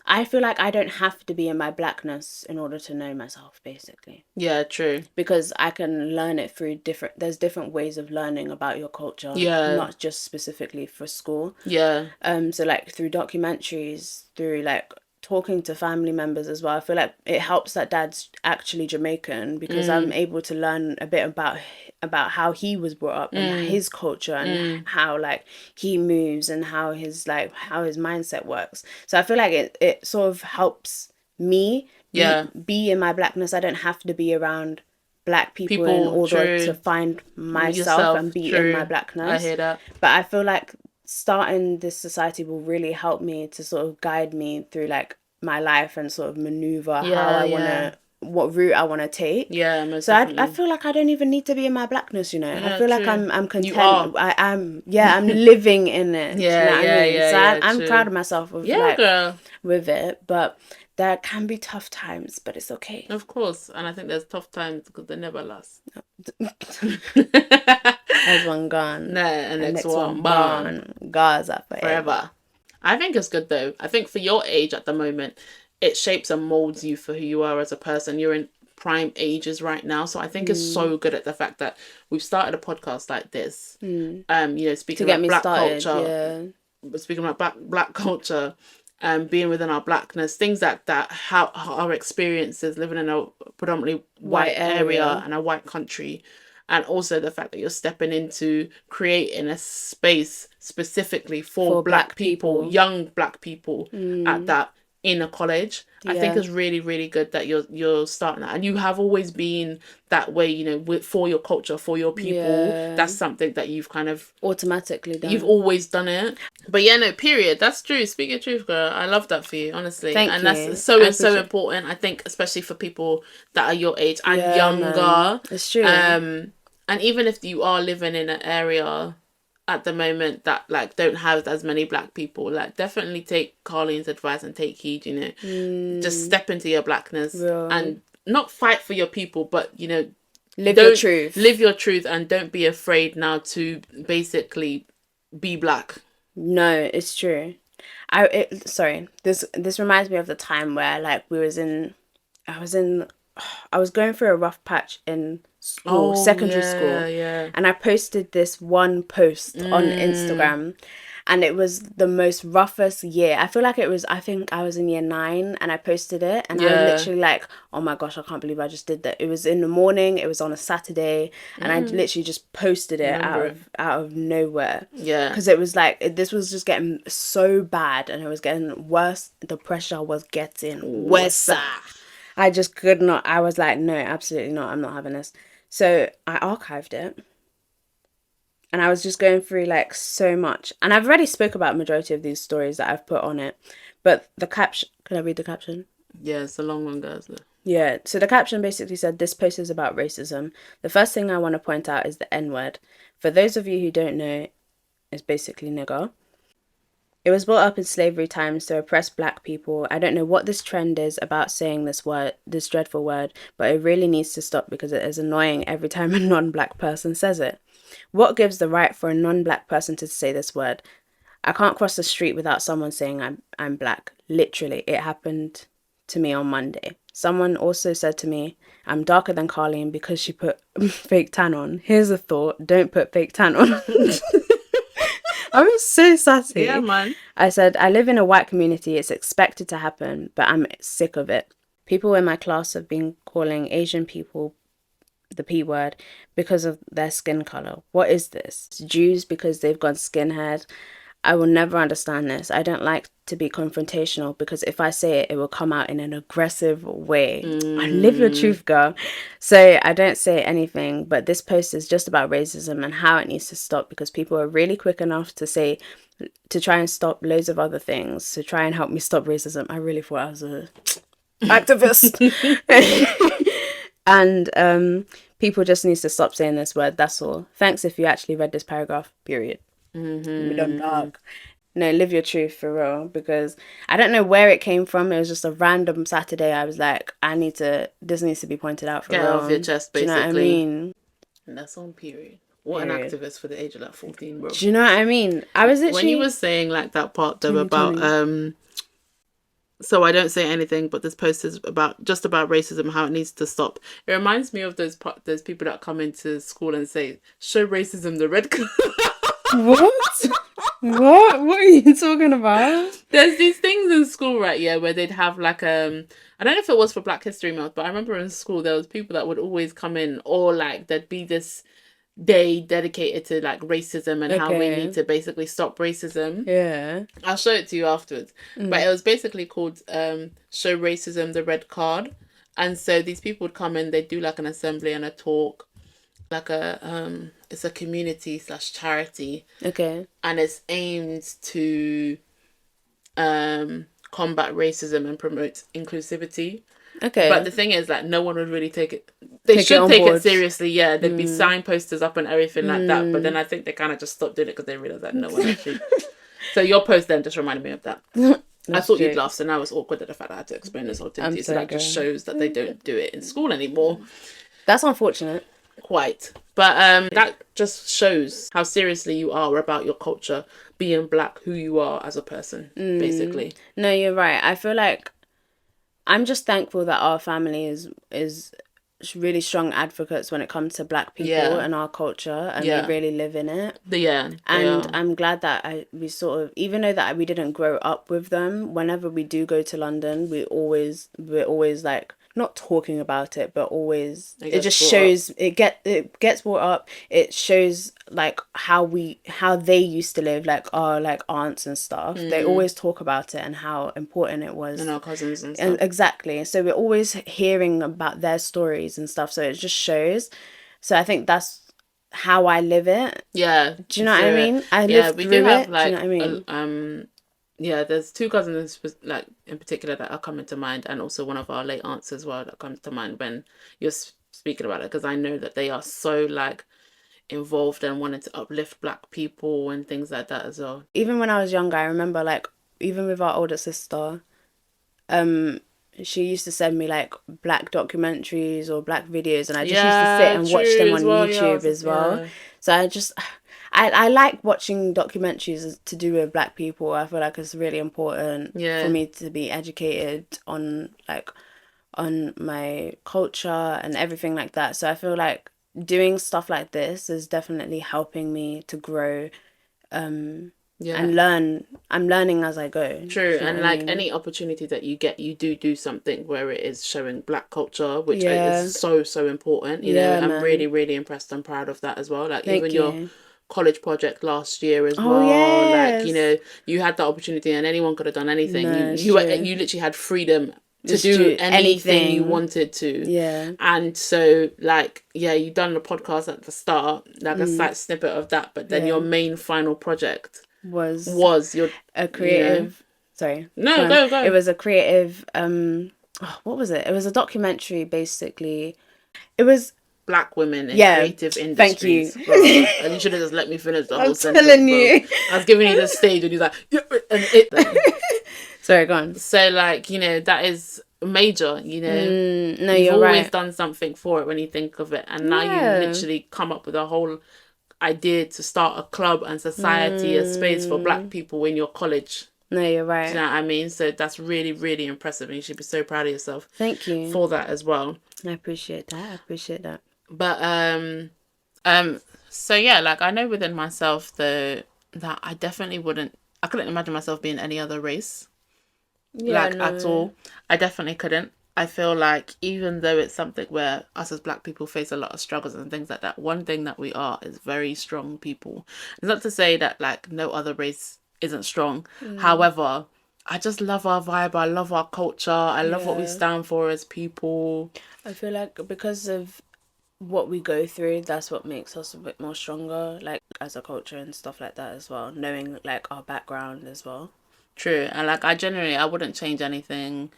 I feel like I don't have to be in my blackness in order to know myself, basically. Yeah, true. Because I can learn it through there's different ways of learning about your culture. Yeah. Not just specifically for school. Yeah. So like through documentaries, through like talking to family members as well. I feel like it helps that dad's actually Jamaican, because I'm able to learn a bit about how he was brought up and his culture and how like he moves and how his mindset works. So I feel like it sort of helps me be in my blackness. I don't have to be around black people in order to find myself and be in my blackness. I hear that. But I feel like starting this society will really help me to sort of guide me through like my life and sort of maneuver what route I want to take. Yeah, most so I feel like I don't even need to be in my blackness, you know. I feel like I'm content. You are. I'm living in it. Yeah, you know what I mean? So I'm true. proud of myself girl. with it, but there can be tough times, but it's okay. Of course, and I think there's tough times because they never last. There's one gone. No, and next one born. Gaza forever. I think it's good though. I think for your age at the moment, it shapes and molds you for who you are as a person. You're in prime ages right now, so I think it's so good at the fact that we've started a podcast like this. You know, speaking about black culture. Speaking about black culture. Being within our blackness, things like that, how our experiences living in a predominantly white area and a white country, and also the fact that you're stepping into creating a space specifically for black people, young black people at that, in a college. I think it's really, really good that you're starting that, and you have always been that way, you know, for your culture, for your people. That's something that you've kind of automatically done. You've always done it. But yeah, no, period. That's true. Speak your truth, girl. I love that for you, honestly. Thank you. That's so important. I think, especially for people that are your age and younger. Man. It's true. And even if you are living in an area at the moment that like don't have as many black people, like definitely take Carlene's advice and take heed, you know. Just step into your blackness and not fight for your people, but you know, live your truth and don't be afraid now to basically be black. No, it's true. This reminds me of the time where like I was going through a rough patch in school, secondary school. Yeah. And I posted this one post on Instagram, and it was the most roughest year. I think I was in year 9 and I posted it, and I was literally like, oh my gosh, I can't believe I just did that. It was in the morning, it was on a Saturday, and I literally just posted it out of nowhere. Yeah. Because it was like, this was just getting so bad and it was getting worse. The pressure was getting worse. I just could not. I was like, no, absolutely not. I'm not having this. So I archived it. And I was just going through like so much. And I've already spoke about majority of these stories that I've put on it. But the caption... Can I read the caption? Yeah, it's a long one, guys. Yeah. So the caption basically said, this post is about racism. The first thing I want to point out is the N-word. For those of you who don't know, it's basically nigger. It was brought up in slavery times to oppress black people. I don't know what this trend is about saying this dreadful word, but it really needs to stop because it is annoying every time a non-black person says it. What gives the right for a non-black person to say this word? I can't cross the street without someone saying I'm black. Literally, it happened to me on Monday. Someone also said to me, I'm darker than Carlene because she put fake tan on. Here's a thought, don't put fake tan on. I was so sassy. Yeah, man. I said, I live in a white community. It's expected to happen, but I'm sick of it. People in my class have been calling Asian people the P word because of their skin color. What is this? Jews because they've gone skinhead. I will never understand this. I don't like to be confrontational because if I say it, it will come out in an aggressive way. I live your truth, girl. So I don't say anything, but this post is just about racism and how it needs to stop because people are really quick enough to try and stop loads of other things, to try and help me stop racism. I really thought I was a activist. And people just need to stop saying this word. That's all. Thanks if you actually read this paragraph, period. We don't dog. No, live your truth for real, because I don't know where it came from. It was just a random Saturday. I was like, this needs to be pointed out for real. Get off your chest, basically. Do you know what I mean? And that's on period. What an activist for the age of like 14, bro. Do you know what I mean? I was literally... When you were saying like that part though about so I don't say anything, but this post is about racism, how it needs to stop. It reminds me of those people that come into school and say, "Show racism the red card." What? What are you talking about? There's these things in school, right? Yeah, where they'd have like I don't know if it was for Black History Month, but I remember in school there was people that would always come in, or like there'd be this day dedicated to like racism and how we need to basically stop racism. Yeah. I'll show it to you afterwards. But it was basically called Show Racism the Red Card. And so these people would come in, they'd do like an assembly and a talk, like it's a community / charity. Okay. And it's aimed to combat racism and promote inclusivity. Okay. But the thing is, like, no one would really take it. They should take it seriously, yeah. There'd be signposters up and everything like that. But then I think they kind of just stopped doing it because they realised that no one actually... So your post then just reminded me of that. I thought you'd laugh, so now it's awkward at the fact that I had to explain this whole thing to you. So that just shows that they don't do it in school anymore. That's unfortunate. Quite. But that just shows how seriously you are about your culture, being Black, who you are as a person, basically. No, you're right. I feel like I'm just thankful that our family is really strong advocates when it comes to Black people and our culture, and we really live in it. And I'm glad that we sort of, even though that we didn't grow up with them, whenever we do go to London, we're always like not talking about it, but always it just shows it gets brought up. It shows like how they used to live, like our like aunts and stuff. They always talk about it and how important it was, and our cousins and stuff. And exactly, so we're always hearing about their stories and stuff. So it just shows. So I think that's how I live it. Yeah. Do you know what I mean? I live through it. Like, do you know what I mean? Yeah, there's two cousins like in particular that are coming to mind, and also one of our late aunts as well that comes to mind when you're speaking about it, because I know that they are so like involved and wanting to uplift Black people and things like that as well. Even when I was younger, I remember like even with our older sister, she used to send me like Black documentaries or Black videos, and I just used to sit and watch them on YouTube as well. So I like watching documentaries to do with Black people. I feel like it's really important for me to be educated on my culture and everything like that. So I feel like doing stuff like this is definitely helping me to grow and learn. I'm learning as I go. True. And like any opportunity that you get, you do something where it is showing Black culture, which is so important. You know, I'm really, really impressed and proud of that as well. Like even your college project last year as well. Yes. Like, you know, you had that opportunity and anyone could have done anything. You literally had freedom to do anything you wanted to. Yeah. And so like, you done the podcast at the start, like a slight snippet of that, but then your main final project was your a creative sorry. No, go. It was a creative what was it? It was a documentary basically. It was Black women in creative industries. Thank you. Bro. And you should have just let me finish the whole sentence. I'm telling you. Bro. I was giving you the stage and he's like, and it. Sorry, go on. So like, you know, that is major, you know. No, You've you're always right. done something for it when you think of it. And now you literally come up with a whole idea to start a club and society, a space for Black people in your college. No, you're right. Do you know what I mean? So that's really, really impressive, and you should be so proud of yourself. Thank you for that as well. I appreciate that. But so yeah, like I know within myself though that I couldn't imagine myself being any other race. At all. I definitely couldn't. I feel like even though it's something where us as Black people face a lot of struggles and things like that, one thing that we are is very strong people. It's not to say that like no other race isn't strong. However, I just love our vibe. I love our culture. I love what we stand for as people. I feel like because of what we go through, that's what makes us a bit more stronger, like as a culture and stuff like that as well, knowing like our background as well. True. And like I wouldn't change anything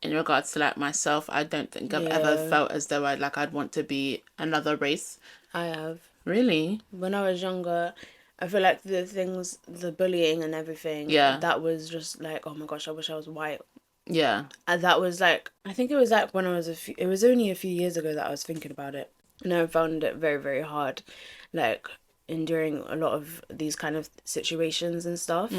in regards to like myself. I don't think I've ever felt as though I'd want to be another race. I have. Really? When I was younger, I feel like the bullying and everything, that was just like, oh my gosh, I wish I was white. Yeah. And that was like, I think it was like when it was only a few years ago that I was thinking about it. And I found it very, very hard, like, enduring a lot of these kind of situations and stuff.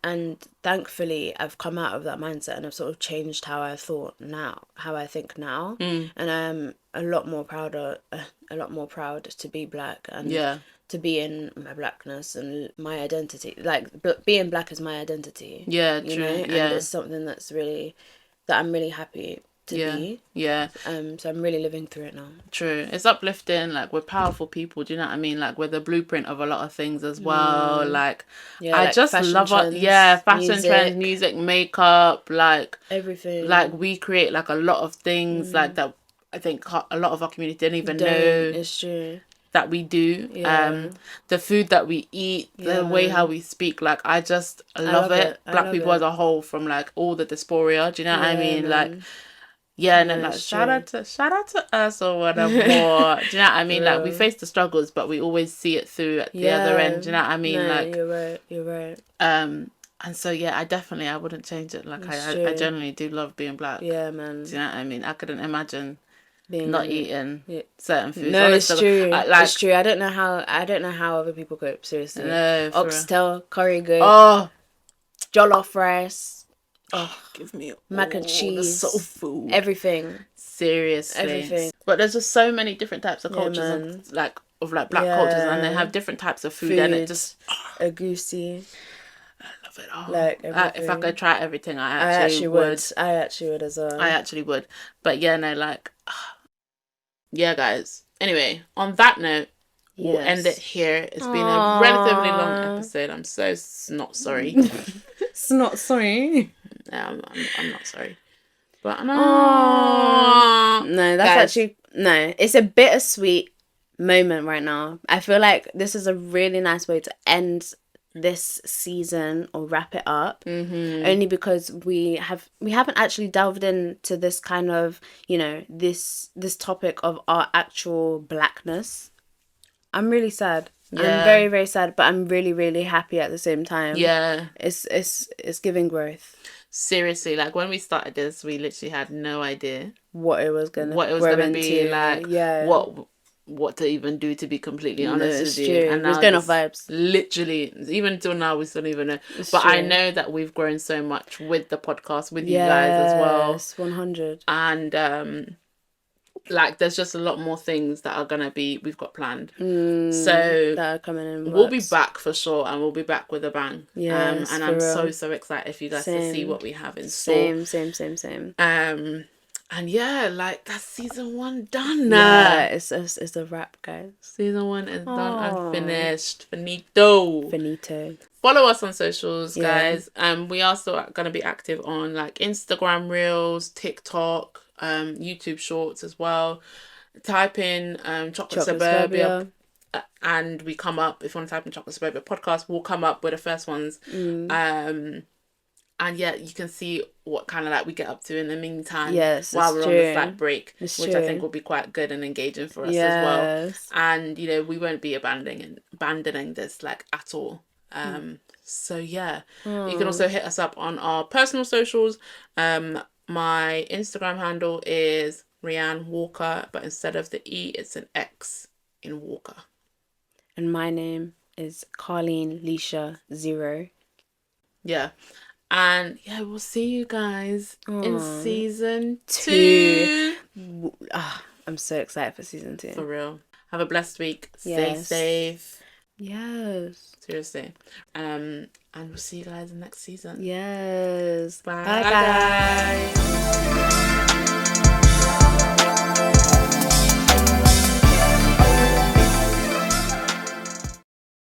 And thankfully, I've come out of that mindset and I've sort of changed how I think now. And I'm a lot more proud to be black and to be in my blackness and my identity. Like, being black is my identity. Yeah, true. You know, and it's something that I'm really happy to be. Yeah. So I'm really living through it now. True. It's uplifting. Like, we're powerful people. Do you know what I mean? Like, we're the blueprint of a lot of things as well. Like, I like just love it. Fashion trends, music, makeup, like everything. Like, we create like a lot of things like that. I think a lot of our community didn't even know. It's true. That we do. The food that we eat, the way how we speak. Like, I love it. Black people as a whole, from like all the dysphoria. Do you know what I mean? Like. Yeah, and then like shout out to us or whatever. Do you know what I mean? Like, we face the struggles, but we always see it through at the other end. Do you know what I mean? No, like, you're right. And so I wouldn't change it. Like, I generally do love being black. Yeah, man. Do you know what I mean? I couldn't imagine not eating certain foods. No, it's true. It's true. I don't know how other people cope. Seriously. No, oxtail, curry goat, jollof rice. Oh, give me mac and cheese, the soul food, everything. Seriously, everything. But there's just so many different types of cultures, like black cultures, and they have different types of food. And it just a goosey. I love it all. Like, if I could try everything, I actually would. I actually would as well. I actually would. But yeah, no, like, yeah, guys. Anyway, on that note. We'll end it here. It's been a relatively long episode. I'm so not sorry. It's not sorry. No, I'm not sorry. But no, that's actually no. It's a bittersweet moment right now. I feel like this is a really nice way to end this season or wrap it up. Only because we haven't actually delved into this kind of, you know, this topic of our actual blackness. I'm really sad. I'm very, very sad, but I'm really, really happy at the same time. Yeah. It's giving growth. Seriously, like, when we started this, we literally had no idea what it was gonna be like. What to even do, to be completely honest with you. True. And now it's going off vibes. Literally, even until now, we still don't even know. But true. I know that we've grown so much with the podcast, with you guys as well. Yes, 100. And like, there's just a lot more things that are gonna be we've got planned. So that are coming in. We'll be back for sure, and we'll be back with a bang. Yes, and I'm so excited for you guys to see what we have in store. Same. And yeah, like, that's season 1 done. Yeah, it's a wrap, guys. Season 1 is done and finished. Finito. Follow us on socials, guys. We are still gonna be active on like Instagram Reels, TikTok, YouTube Shorts as well. Type in Chocolate Suburbia, and we come up. If you want to type in Chocolate Suburbia podcast, we'll come up with the first ones. And yeah, you can see what kind of like we get up to in the meantime. Yes, while we're on the flat break, which I think will be quite good and engaging for us as well. And you know, we won't be abandoning this like at all. So yeah, you can also hit us up on our personal socials. My Instagram handle is Rianne Walker, but instead of the E, it's an X in Walker. And my name is Carleen Leisha 0. Yeah. And yeah, we'll see you guys in season 2. I'm so excited for season 2. For real. Have a blessed week. Stay safe. Yes. Seriously. And we'll see you guys in the next season. Yes. Bye guys.